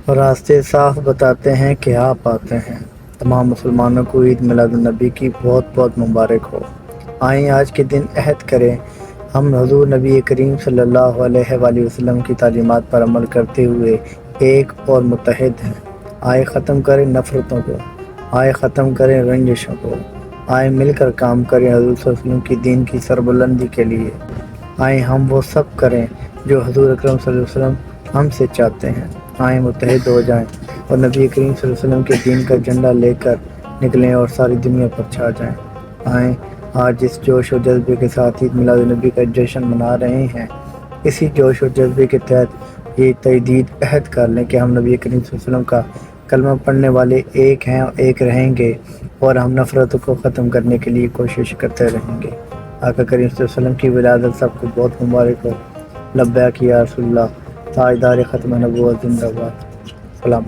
اور راستے صاف بتاتے ہیں کہ آپ آتے ہیں۔ تمام مسلمانوں کو عید میلاد النبی کی بہت بہت مبارک ہو۔ آئیں آج کے دن عہد کریں، ہم حضور نبی کریم صلی اللہ علیہ وآلہ وسلم کی تعلیمات پر عمل کرتے ہوئے ایک اور متحد ہیں۔ آئے ختم کریں نفرتوں کو، آئے ختم کریں رنجشوں کو، آئے مل کر کام کریں حضور صلی اللہ علیہ وسلم کی دین کی سربلندی کے لیے۔ آئیں ہم وہ سب کریں جو حضور اکرم صلی اللہ علیہ وسلم ہم سے چاہتے ہیں۔ آئیں متحد ہو جائیں اور نبی کریم صلی اللہ علیہ وسلم کے دین کا جھنڈا لے کر نکلیں اور ساری دنیا پر چھا جائیں۔ آئیں آج اس جوش و جذبے کے ساتھ عید میلاد النبی کا جشن منا رہے ہیں، اسی جوش و جذبے کے تحت یہ تجدید عہد کر لیں کہ ہم نبی کریم صلی اللہ علیہ وسلم کا کلمہ پڑھنے والے ایک ہیں اور ایک رہیں گے، اور ہم نفرتوں کو ختم کرنے کے لیے کوشش کرتے رہیں گے۔ آقا کریم صلی اللہ علیہ وسلم کی ولادت سب کو بہت مبارک ہو۔ لبیک یا رسول اللہ، تاجدار ختم نبوت زندہ باد۔ سلام۔